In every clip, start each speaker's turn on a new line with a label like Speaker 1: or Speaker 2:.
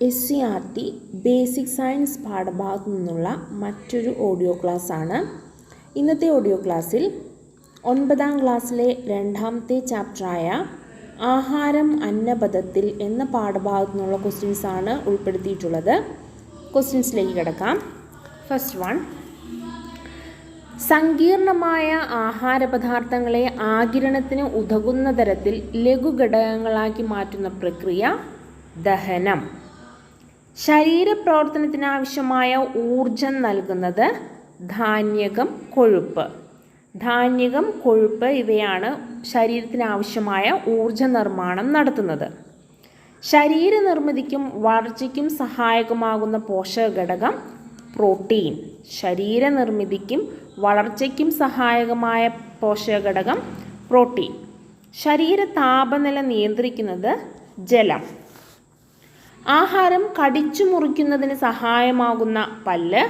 Speaker 1: SCERT basic science പാഠഭാഗത്തു നിന്നുള്ള മറ്റൊരു audio ക്ലാസ്സാണ്. ഇന്നത്തെ ഓഡിയോ ക്ലാസ്സിൽ 9ാം ക്ലാസ്സിലെ രണ്ടാമത്തെ ചാപ്റ്ററായ ആഹാരം അന്നപഥത്തിൽ എന്ന പാഠഭാഗത്തു നിന്നുള്ള ക്വസ്റ്റ്യൻസാണ് ഉൾപ്പെടുത്തിയിട്ടുള്ളത്. ക്വസ്റ്റ്യൻസിലേക്ക് കിടക്കാം. ഫസ്റ്റ് വൺ, സങ്കീർണമായ ആഹാരപദാർത്ഥങ്ങളെ ആഗിരണത്തിന് ഉതകുന്ന തരത്തിൽ ലഘുഘടകങ്ങളാക്കി മാറ്റുന്ന പ്രക്രിയ ദഹനം. ശരീരപ്രവർത്തനത്തിനാവശ്യമായ ഊർജം നൽകുന്നത് ധാന്യകം, കൊഴുപ്പ്. ധാന്യകം, കൊഴുപ്പ് ഇവയാണ് ശരീരത്തിനാവശ്യമായ ഊർജ നിർമ്മാണം നടത്തുന്നത്. ശരീരനിർമ്മിതിക്കും വളർച്ചയ്ക്കും സഹായകമാകുന്ന പോഷക ഘടകം പ്രോട്ടീൻ. ശരീരനിർമ്മിതിക്കും വളർച്ചയ്ക്കും സഹായകമായ പോഷക ഘടകം പ്രോട്ടീൻ. ശരീര താപനില നിയന്ത്രിക്കുന്നത് ജലം. ആഹാരം കടിച്ചു മുറിക്കുന്നതിന് സഹായമാകുന്ന പല്ല്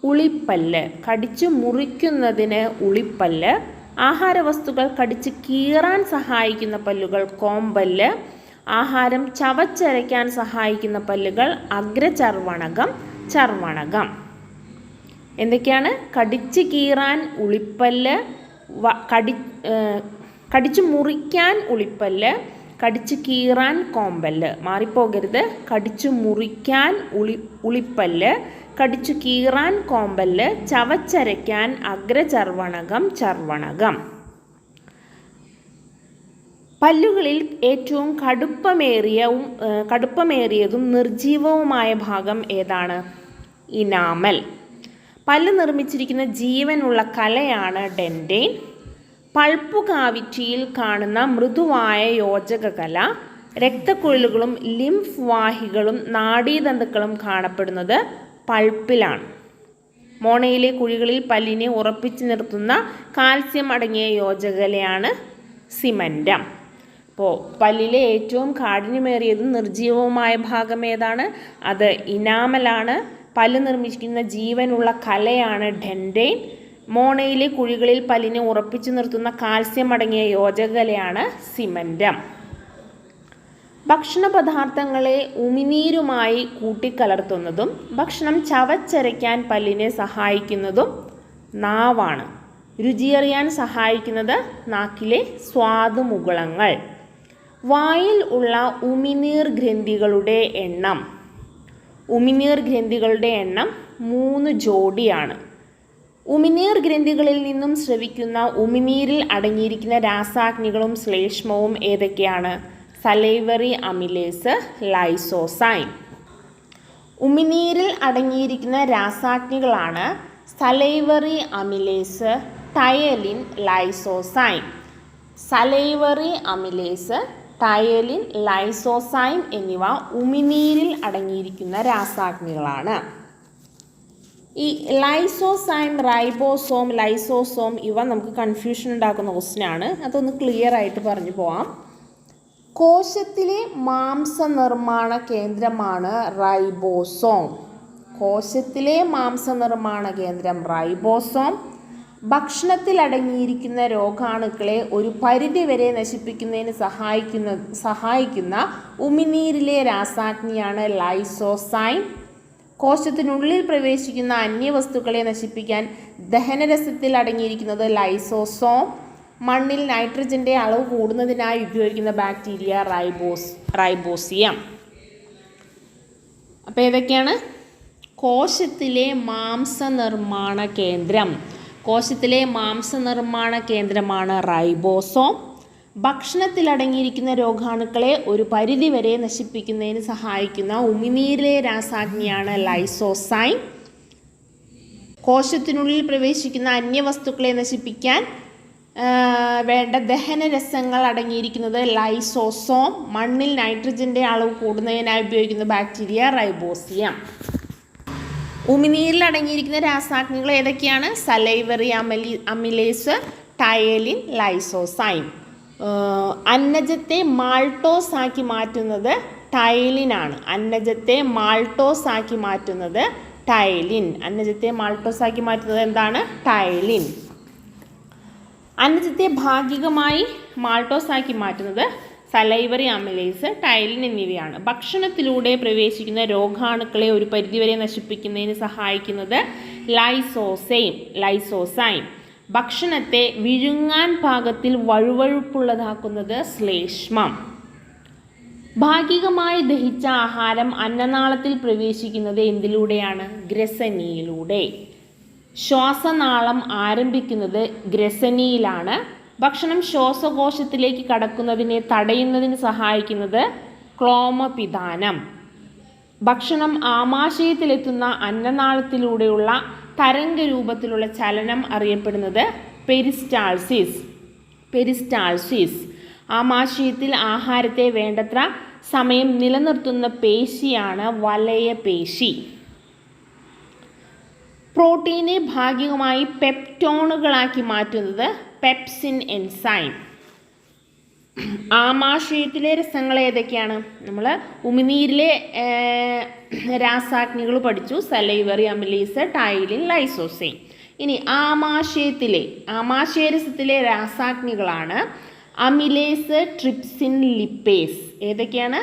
Speaker 1: ഉളിപ്പല്ല്. കടിച്ചു മുറിക്കുന്നതിന് ഉളിപ്പല്ല്. ആഹാരവസ്തുക്കൾ കടിച്ച് കീറാൻ സഹായിക്കുന്ന പല്ലുകൾ കോമ്പല്ല്. ആഹാരം ചവച്ചരയ്ക്കാൻ സഹായിക്കുന്ന പല്ലുകൾ അഗ്രചർവണകം, ചർവണകം. എന്തൊക്കെയാണ്? കടിച്ച് കീറാൻ ഉളിപ്പല്ല്, കടിച്ചു മുറിക്കാൻ ഉളിപ്പല്ല്, കടിച്ചു കീറാൻ കോമ്പല്ല്. മാറിപ്പോകരുത്. കടിച്ചു മുറിക്കാൻ ഉളിപ്പല്ല്, കടിച്ചു കീറാൻ കോമ്പല്ല്, ചവച്ചരയ്ക്കാൻ അഗ്രചർവണകം, ചർവണകം. പല്ലുകളിൽ ഏറ്റവും കടുപ്പമേറിയതും നിർജീവവുമായ ഭാഗം ഏതാണ്? ഇനാമൽ. പല്ല് നിർമ്മിച്ചിരിക്കുന്ന ജീവനുള്ള കലയാണ് ഡെൻഡൈൻ. പൾപ്പു കാവിറ്റിയിൽ കാണുന്ന മൃദുവായ യോജക കല. രക്തക്കുഴലുകളും ലിംഫ് വാഹികളും നാഡീതന്തുക്കളും കാണപ്പെടുന്നത് പൾപ്പിലാണ്. മോണയിലെ കുഴികളിൽ പല്ലിനെ ഉറപ്പിച്ചു നിർത്തുന്ന കാൽസ്യം അടങ്ങിയ യോജകലയാണ് സിമൻറ്റം. അപ്പോൾ പല്ലിലെ ഏറ്റവും കാഠിന്യമേറിയതും നിർജീവവുമായ ഭാഗം ഏതാണ്? അത് ഇനാമലാണ്. പല്ല് നിർമ്മിക്കുന്ന ജീവനുള്ള കലയാണ് ഡെൻഡൈൻ. മോണയിലെ കുഴികളിൽ പല്ലിനെ ഉറപ്പിച്ചു നിർത്തുന്ന കാൽസ്യം അടങ്ങിയ യോജകലയാണ് സിമൻറ്റം. ഭക്ഷണ പദാർത്ഥങ്ങളെ ഉമിനീരുമായി കൂട്ടിക്കലർത്തുന്നതും ഭക്ഷണം ചവച്ചരയ്ക്കാൻ പല്ലിനെ സഹായിക്കുന്നതും നാവാണ്. രുചിയറിയാൻ സഹായിക്കുന്നത് നാക്കിലെ സ്വാദുമുകുളങ്ങൾ. വായിൽ ഉള്ള ഉമിനീർ ഗ്രന്ഥികളുടെ എണ്ണം 3 ജോഡിയാണ്. ഉമിനീർ ഗ്രന്ഥികളിൽ നിന്നും സ്രവിക്കുന്ന ഉമിനീരിൽ അടങ്ങിയിരിക്കുന്ന രാസാഗ്നികളും ശ്ലേഷ്മവും ഏതൊക്കെയാണ്? Salivary amylase, lysozyme. ഉമിനീരിൽ അടങ്ങിയിരിക്കുന്ന രാസാഗ്നികളാണ് salivary amylase, ptyalin, lysozyme. Salivary amylase, ptyalin, lysozyme എന്നിവ ഉമിനീരിൽ അടങ്ങിയിരിക്കുന്ന രാസാഗ്നികളാണ്. ഈ ലൈസോസൈം, റൈബോസോം, ലൈസോസോം ഇവ നമുക്ക് കൺഫ്യൂഷൻ ഉണ്ടാക്കുന്ന ക്വസ്റ്റ്യനാണ്. അതൊന്ന് ക്ലിയർ ആയിട്ട് പറഞ്ഞു പോവാം. കോശത്തിലെ മാംസനിർമ്മാണ കേന്ദ്രമാണ് റൈബോസോം. കോശത്തിലെ മാംസനിർമ്മാണ കേന്ദ്രം റൈബോസോം. ഭക്ഷണത്തിൽ അടങ്ങിയിരിക്കുന്ന രോഗാണുക്കളെ ഒരു പരിധിവരെ നശിപ്പിക്കുന്നതിന് സഹായിക്കുന്ന ഉമിനീരിലെ രാസാഗ്നിയാണ് ലൈസോസൈം. കോശത്തിനുള്ളിൽ പ്രവേശിക്കുന്ന അന്യവസ്തുക്കളെ നശിപ്പിക്കാൻ ദഹനരസത്തിൽ അടങ്ങിയിരിക്കുന്നത് ലൈസോസോം. മണ്ണിൽ നൈട്രജൻ്റെ അളവ് കൂടുന്നതിനായി ഉപയോഗിക്കുന്ന ബാക്ടീരിയ റൈബോസിയം. അപ്പോൾ ഏതൊക്കെയാണ്? കോശത്തിലെ മാംസനിർമ്മാണ കേന്ദ്രമാണ് റൈബോസോം. ഭക്ഷണത്തിൽ അടങ്ങിയിരിക്കുന്ന രോഗാണുക്കളെ ഒരു പരിധിവരെ നശിപ്പിക്കുന്നതിന് സഹായിക്കുന്ന ഉമിനീരിലെ രാസാഗ്നിയാണ് ലൈസോസൈം. കോശത്തിനുള്ളിൽ പ്രവേശിക്കുന്ന അന്യവസ്തുക്കളെ നശിപ്പിക്കാൻ വേണ്ട ദഹനരസങ്ങൾ അടങ്ങിയിരിക്കുന്നത് ലൈസോസോം. മണ്ണിൽ നൈട്രജൻ്റെ അളവ് കൂടുന്നതിനായി ഉപയോഗിക്കുന്ന ബാക്ടീരിയ റൈബോസിയം. ഉമിനീരിൽ അടങ്ങിയിരിക്കുന്ന രാസാഗ്നികൾ ഏതൊക്കെയാണ്? Salivary amylase, ptyalin, lysozyme. അന്നജത്തെ മാൾട്ടോസ് ആക്കി മാറ്റുന്നത് ടയലിനാണ്. അന്നജത്തെ മാൾട്ടോസ് ആക്കി മാറ്റുന്നത് എന്താണ്? ടയലിൻ. അന്നജത്തെ ഭാഗികമായി മാൾട്ടോസ് ആക്കി മാറ്റുന്നത് സലൈവറി അമിലേസ്, ടൈലിൻ എന്നിവയാണ്. ഭക്ഷണത്തിലൂടെ പ്രവേശിക്കുന്ന രോഗാണുക്കളെ ഒരു പരിധിവരെ നശിപ്പിക്കുന്നതിന് സഹായിക്കുന്നത് ലൈസോസൈം. ഭക്ഷണത്തെ വിഴുങ്ങാൻ പാകത്തിൽ വഴുവഴുപ്പുള്ളതാക്കുന്നത് ശ്ലേഷ്മം. ഭാഗികമായി ദഹിച്ച ആഹാരം അന്നനാളത്തിൽ പ്രവേശിക്കുന്നത് എന്തിലൂടെയാണ്? ഗ്രസനിയിലൂടെ. ശ്വാസനാളം ആരംഭിക്കുന്നത് ഗ്രസനിയിലാണ്. ഭക്ഷണം ശ്വാസകോശത്തിലേക്ക് കടക്കുന്നതിനെ തടയുന്നതിന് സഹായിക്കുന്നത് ക്ലോമപിതാനം. ഭക്ഷണം ആമാശയത്തിലെത്തുന്ന അന്നനാളത്തിലൂടെയുള്ള തരംഗരൂപത്തിലുള്ള ചലനം അറിയപ്പെടുന്നത് പെരിസ്റ്റാൾസിസ്. ആമാശയത്തിൽ ആഹാരത്തെ വേണ്ടത്ര സമയം നിലനിർത്തുന്ന പേശിയാണ് വലയപേശി. പ്രോട്ടീനെ ഭാഗികമായി പെപ്റ്റോണുകളാക്കി മാറ്റുന്നത് പെപ്സിൻ എൻസൈം. ആമാശയത്തിലെ രസങ്ങൾ ഏതൊക്കെയാണ്? നമ്മൾ ഉമിനീരിലെ രാസാഗ്നികൾ പഠിച്ചു. Salivary amylase, ptyalin, lysozyme. ഇനി ആമാശയരസത്തിലെ രാസാഗ്നികളാണ് അമിലേസ്, ട്രിപ്സിൻ, ലിപ്പേസ്. ഏതൊക്കെയാണ്?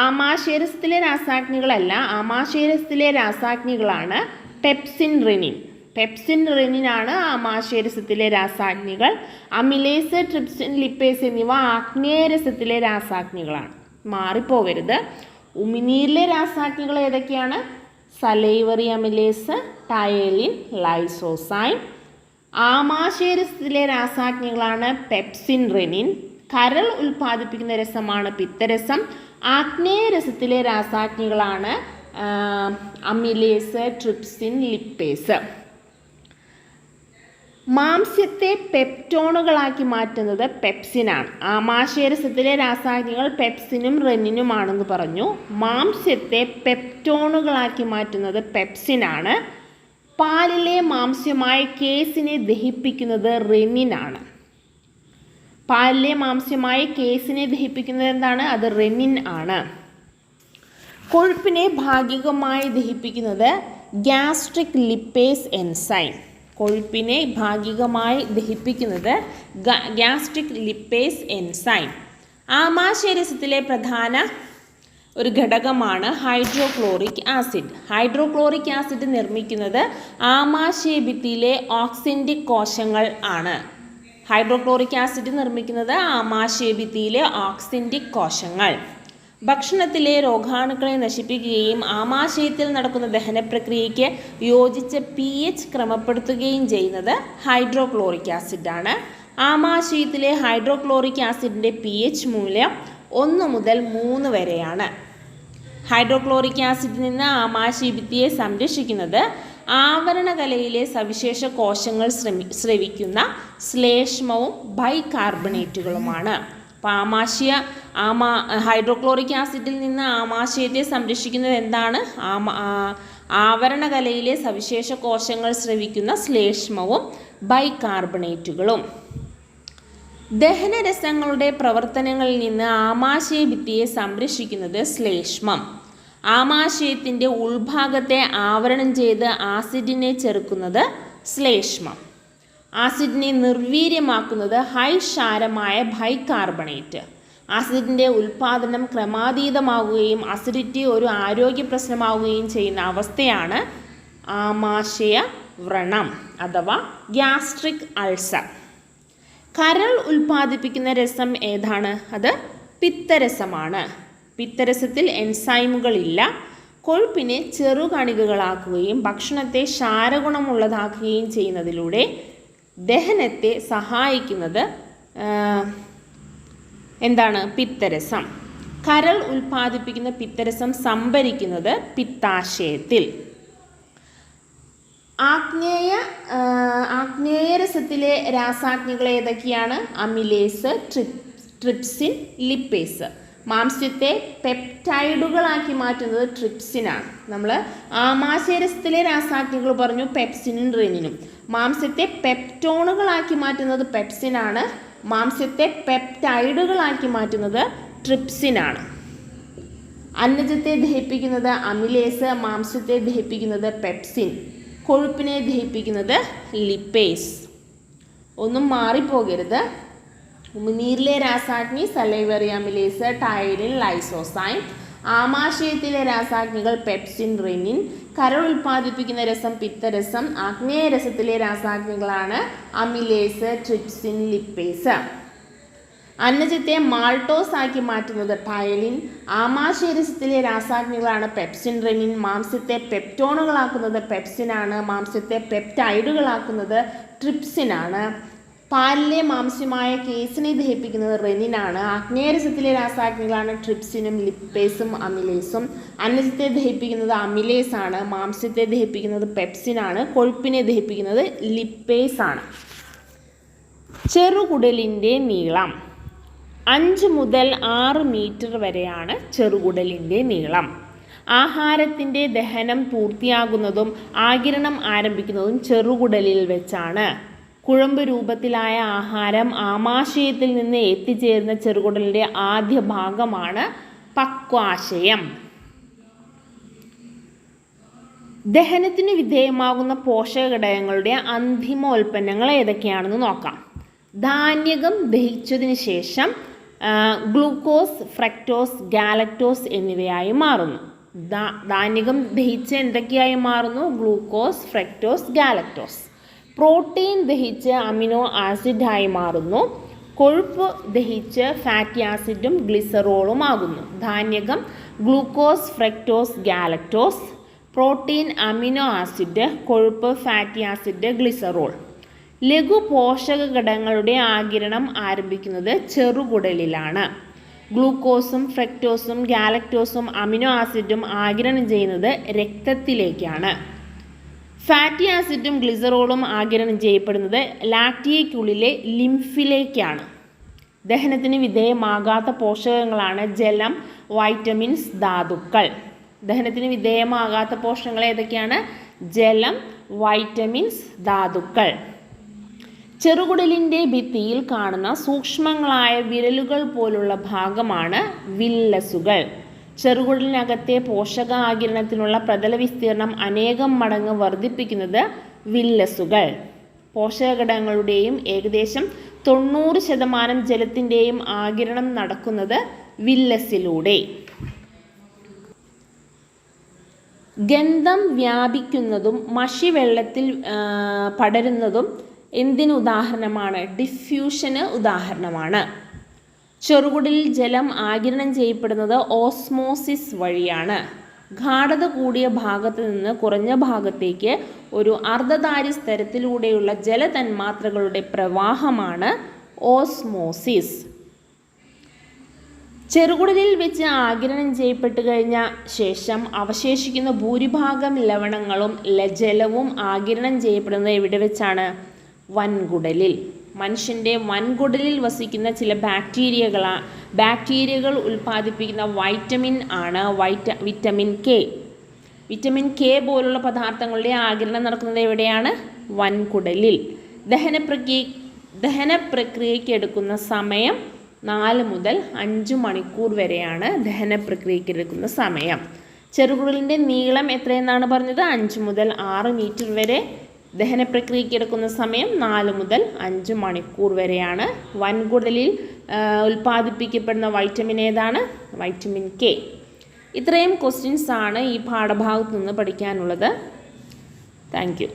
Speaker 1: ആമാശയരസത്തിലെ രാസാഗ്നികളല്ല. ആമാശയരസത്തിലെ രാസാഗ്നികളാണ് പെപ്സിൻ, റെനിനാണ് ആമാശയരസത്തിലെ രാസാഗ്നികൾ. അമിലേസ്, ട്രിപ്സിൻ, ലിപ്പേസ് എന്നിവ ആഗ്നേയരസത്തിലെ രാസാഗ്നികളാണ്. മാറിപ്പോകരുത്. ഉമിനീരിലെ രാസാഗ്നികൾ ഏതൊക്കെയാണ്? Salivary amylase, ptyalin, lysozyme. ആമാശയരസത്തിലെ രാസാഗ്നികളാണ് പെപ്സിൻ, റെനിൻ. കരൾ ഉൽപ്പാദിപ്പിക്കുന്ന രസമാണ് പിത്തരസം. ആഗ്നേയരസത്തിലെ രാസാഗ്നികളാണ് അമിലേസ്, ട്രിപ്സിൻ, ലിപ്പേസ്. മാംസ്യത്തെ പെപ്റ്റോണുകളാക്കി മാറ്റുന്നത് പെപ്സിനാണ്. ആമാശയരസത്തിലെ രാസാഗ്നികൾ പെപ്സിനും റെനിനുമാണെന്ന് പറഞ്ഞു. മാംസ്യത്തെ പെപ്റ്റോണുകളാക്കി മാറ്റുന്നത് പെപ്സിനാണ്. പാലിലെ മാംസ്യമായ കേസിനെ ദഹിപ്പിക്കുന്നത് റെനിനാണ്. പാലിലെ മാംസ്യമായ കേസിനെ ദഹിപ്പിക്കുന്നത് എന്താണ്? അത് റെനിൻ ആണ്. കൊഴുപ്പിനെ ഭാഗികമായി ദഹിപ്പിക്കുന്നത് ഗ്യാസ്ട്രിക് ലിപ്പേസ് എൻസൈം. കൊഴുപ്പിനെ ഭാഗികമായി ദഹിപ്പിക്കുന്നത് ഗ്യാസ്ട്രിക് ലിപ്പേസ് എൻസൈം. ആമാശയരസത്തിലെ പ്രധാന ഒരു ഘടകമാണ് ഹൈഡ്രോക്ലോറിക് ആസിഡ്. ഹൈഡ്രോക്ലോറിക് ആസിഡ് നിർമ്മിക്കുന്നത് ആമാശയഭിത്തിയിലെ ഓക്സിൻറ്റിക് കോശങ്ങൾ ആണ്. ഹൈഡ്രോക്ലോറിക് ആസിഡ് നിർമ്മിക്കുന്നത് ആമാശയഭിത്തിയിലെ ഓക്സിൻറ്റിക് കോശങ്ങൾ. ഭക്ഷണത്തിലെ രോഗാണുക്കളെ നശിപ്പിക്കുകയും ആമാശയത്തിൽ നടക്കുന്ന ദഹന പ്രക്രിയയ്ക്ക് യോജിച്ച pH ക്രമപ്പെടുത്തുകയും ചെയ്യുന്നത് ഹൈഡ്രോക്ലോറിക് ആസിഡാണ്. ആമാശയത്തിലെ ഹൈഡ്രോക്ലോറിക് ആസിഡിൻ്റെ pH മൂല്യം 1 മുതൽ 3 വരെയാണ്. ഹൈഡ്രോക്ലോറിക് ആസിഡിൽ നിന്ന് ആമാശയഭിത്തിയെ സംരക്ഷിക്കുന്നത് ആവരണകലയിലെ സവിശേഷ കോശങ്ങൾ സ്രവിക്കുന്ന ശ്ലേഷ്മവും ബൈകാർബണേറ്റുകളുമാണ്. അപ്പോൾ ഹൈഡ്രോക്ലോറിക് ആസിഡിൽ നിന്ന് ആമാശയത്തെ സംരക്ഷിക്കുന്നത് എന്താണ്? ആവരണകലയിലെ സവിശേഷ കോശങ്ങൾ സ്രവിക്കുന്ന ശ്ലേഷ്മവും ബൈകാർബണേറ്റുകളും. ദഹനരസങ്ങളുടെ പ്രവർത്തനങ്ങളിൽ നിന്ന് ആമാശയഭിത്തിയെ സംരക്ഷിക്കുന്നത് ശ്ലേഷ്മം. ആമാശയത്തിൻ്റെ ഉൾഭാഗത്തെ ആവരണം ചെയ്ത് ആസിഡിനെ ചെറുക്കുന്നത് ശ്ലേഷ്മം. ആസിഡിനെ നിർവീര്യമാക്കുന്നത് ഹൈ ക്ഷാരമായ ബൈകാർബണേറ്റ്. ആസിഡിൻ്റെ ഉൽപ്പാദനം ക്രമാതീതമാവുകയും അസിഡിറ്റി ഒരു ആരോഗ്യ പ്രശ്നമാവുകയും ചെയ്യുന്ന അവസ്ഥയാണ് ആമാശയ വ്രണം അഥവാ ഗ്യാസ്ട്രിക് അൾസർ. കരൾ ഉൽപ്പാദിപ്പിക്കുന്ന രസം ഏതാണ്? അത് പിത്തരസമാണ്. പിത്തരസത്തിൽ എൻസൈമുകളില്ല. കൊഴുപ്പിനെ ചെറുകണികകളാക്കുകയും ഭക്ഷണത്തെ ക്ഷാരഗുണമുള്ളതാക്കുകയും ചെയ്യുന്നതിലൂടെ ദഹനത്തെ സഹായിക്കുന്നത് എന്താണ്? പിത്തരസം. കരൾ ഉൽപ്പാദിപ്പിക്കുന്ന പിത്തരസം സംഭരിക്കുന്നത് പിത്താശയത്തിൽ. ആഗ്നേയരസത്തിലെ രാസാഗ്നികൾ ഏതൊക്കെയാണ്? Amylase, trypsin, lipase. മാംസ്യത്തെ പെപ്റ്റൈഡുകളാക്കി മാറ്റുന്നത് ട്രിപ്സിനാണ്. നമ്മൾ ആമാശയരസത്തിലെ രാസാഗ്നികൾ പറഞ്ഞു, പെപ്സിനും റെനിനും. മാംസ്യത്തെ പെപ്റ്റോണുകളാക്കി മാറ്റുന്നത് പെപ്സിനാണ്. മാംസ്യത്തെ പെപ്റ്റൈഡുകളാക്കി മാറ്റുന്നത് ട്രിപ്സിനാണ്. അന്നജത്തെ ദഹിപ്പിക്കുന്നത് അമിലേസ്, മാംസ്യത്തെ ദഹിപ്പിക്കുന്നത് പെപ്സിൻ, കൊഴുപ്പിനെ ദഹിപ്പിക്കുന്നത് ലിപ്പേസ്. ഒന്നും മാറിപ്പോകരുത്. ഉമിനീരിലെ രാസാഗ്നി സലൈവറി അമിലേസ്, ടൈലിൻ, ലൈസോസൈം. ആമാശയത്തിലെ രാസാഗ്നികൾ പെപ്സിൻ, റെനിൻ. കരൾ ഉൽപ്പാദിപ്പിക്കുന്ന രസം പിത്തരസം. ആഗ്നേയരസത്തിലെ രാസാഗ്നികളാണ് അമിലേസ്, ട്രിപ്സിൻ, ലിപ്പേസ്. അന്നജത്തെ മാൾട്ടോസ് ആക്കി മാറ്റുന്നത് ടൈലിൻ. ആമാശയരസത്തിലെ രാസാഗ്നികളാണ് പെപ്സിൻ, റെനിൻ. മാംസ്യത്തെ പെപ്റ്റോണുകളാക്കുന്നത് പെപ്സിനാണ്. മാംസ്യത്തെ പെപ്റ്റൈഡുകളാക്കുന്നത് ട്രിപ്സിനാണ്. പാലിലെ മാംസ്യമായ കേസിനെ ദഹിപ്പിക്കുന്നത് റെനിനാണ്. ആഗ്നേയരസത്തിലെ രാസാഗ്നികളാണ് ട്രിപ്സിനും ലിപ്പേസും അമിലേസും. അന്നജത്തെ ദഹിപ്പിക്കുന്നത് അമിലേസ് ആണ്. മാംസ്യത്തെ ദഹിപ്പിക്കുന്നത് പെപ്സിനാണ്. കൊഴുപ്പിനെ ദഹിപ്പിക്കുന്നത് ലിപ്പേസ് ആണ്. ചെറുകുടലിൻ്റെ നീളം 5 മുതൽ 6 മീറ്റർ വരെയാണ് ചെറുകുടലിൻ്റെ നീളം. ആഹാരത്തിൻ്റെ ദഹനം പൂർത്തിയാകുന്നതും ആഗിരണം ആരംഭിക്കുന്നതും ചെറുകുടലിൽ വെച്ചാണ്. കുഴമ്പ് രൂപത്തിലായ ആഹാരം ആമാശയത്തിൽ നിന്ന് എത്തിച്ചേരുന്ന ചെറുകുടലിൻ്റെ ആദ്യ ഭാഗമാണ് പക്വാശയം. ദഹനത്തിന് വിധേയമാകുന്ന പോഷക ഘടകങ്ങളുടെ അന്തിമോൽപ്പന്നങ്ങൾ ഏതൊക്കെയാണെന്ന് നോക്കാം. ധാന്യകം ദഹിച്ചതിന് ശേഷം ഗ്ലൂക്കോസ്, ഫ്രക്ടോസ്, ഗാലക്ടോസ് എന്നിവയായി മാറുന്നു. ധാന്യകം ദഹിച്ച് എന്തൊക്കെയായി മാറുന്നു? Glucose, fructose, galactose. പ്രോട്ടീൻ ദഹിച്ച് അമിനോ ആസിഡായി മാറുന്നു. കൊഴുപ്പ് ദഹിച്ച് ഫാറ്റി ആസിഡും ഗ്ലിസറോളും ആകുന്നു. ധാന്യകം glucose, fructose, galactose. Protein amino acid, കൊഴുപ്പ് ഫാറ്റി ആസിഡ്, ഗ്ലിസറോൾ. ലഘു പോഷക ഘടകങ്ങളുടെ ആഗിരണം ആരംഭിക്കുന്നത് ചെറുകുടലിലാണ്. ഗ്ലൂക്കോസും ഫ്രക്ടോസും ഗാലക്ടോസും അമിനോ ആസിഡും ആഗിരണം ചെയ്യുന്നത് രക്തത്തിലേക്കാണ്. ഫാറ്റി ആസിഡും ഗ്ലിസറോളും ആഗിരണം ചെയ്യപ്പെടുന്നത് ലാക്റ്റിയയ്ക്കുള്ളിലെ ലിംഫിലേക്കാണ്. ദഹനത്തിന് വിധേയമാകാത്ത പോഷകങ്ങളാണ് ജലം, വൈറ്റമിൻസ്, ധാതുക്കൾ. ദഹനത്തിന് വിധേയമാകാത്ത പോഷകങ്ങൾ ഏതൊക്കെയാണ്? ജലം, വൈറ്റമിൻസ്, ധാതുക്കൾ. ചെറുകുടലിൻ്റെ ഭിത്തിയിൽ കാണുന്ന സൂക്ഷ്മങ്ങളായ വിരലുകൾ പോലുള്ള ഭാഗമാണ് വില്ലസുകൾ. ചെറുകുടലിനകത്തെ പോഷക ആഗിരണത്തിനുള്ള പ്രതല വിസ്തീർണം അനേകം മടങ്ങ് വർദ്ധിപ്പിക്കുന്നത് വില്ലസുകൾ. പോഷകഘടകങ്ങളുടെയും ഏകദേശം 90% ജലത്തിൻ്റെയും ആഗിരണം നടക്കുന്നത് വില്ലസിലൂടെ. ഗന്ധം വ്യാപിക്കുന്നതും മഷി വെള്ളത്തിൽ പടരുന്നതും എന്തിന് ഉദാഹരണമാണ്? ഡിഫ്യൂഷന് ഉദാഹരണമാണ്. ചെറുകുടലിൽ ജലം ആഗിരണം ചെയ്യപ്പെടുന്നത് ഓസ്മോസിസ് വഴിയാണ്. ഗാഢത കൂടിയ ഭാഗത്ത് നിന്ന് കുറഞ്ഞ ഭാഗത്തേക്ക് ഒരു അർദ്ധധാരി സ്തരത്തിലൂടെയുള്ള ജലതന്മാത്രകളുടെ പ്രവാഹമാണ് ഓസ്മോസിസ്. ചെറുകുടലിൽ വെച്ച് ആഗിരണം ചെയ്യപ്പെട്ടു കഴിഞ്ഞ ശേഷം അവശേഷിക്കുന്ന ഭൂരിഭാഗം ലവണങ്ങളും ജലവും ആഗിരണം ചെയ്യപ്പെടുന്നത് എവിടെ വെച്ചാണ്? വൻകുടലിൽ. മനുഷ്യൻ്റെ വൻകുടലിൽ വസിക്കുന്ന ചില ബാക്ടീരിയകൾ ഉൽപ്പാദിപ്പിക്കുന്ന വൈറ്റമിൻ ആണ് വിറ്റമിൻ കെ. വിറ്റമിൻ കെ പോലുള്ള പദാർത്ഥങ്ങളുടെ ആഗിരണം നടക്കുന്നത് എവിടെയാണ്? വൻകുടലിൽ. ദഹനപ്രക്രിയയ്ക്ക് എടുക്കുന്ന സമയം 4 മുതൽ 5 മണിക്കൂർ വരെയാണ് ദഹനപ്രക്രിയയ്ക്ക് എടുക്കുന്ന സമയം. ചെറുകുടലിൻ്റെ നീളം എത്രയെന്നാണ് പറഞ്ഞത്? 5 മുതൽ 6 മീറ്റർ വരെ. ദഹനപ്രക്രിയയ്ക്ക് എടുക്കുന്ന സമയം 4 മുതൽ 5 മണിക്കൂർ വരെയാണ്. വൻകുടലിൽ ഉൽപ്പാദിപ്പിക്കപ്പെടുന്ന വൈറ്റമിൻ ഏതാണ്? Vitamin K. ഇത്രയും ക്വസ്റ്റ്യൻസ് ആണ് ഈ പാഠഭാഗത്ത് നിന്ന് പഠിക്കാനുള്ളത്. Thank you.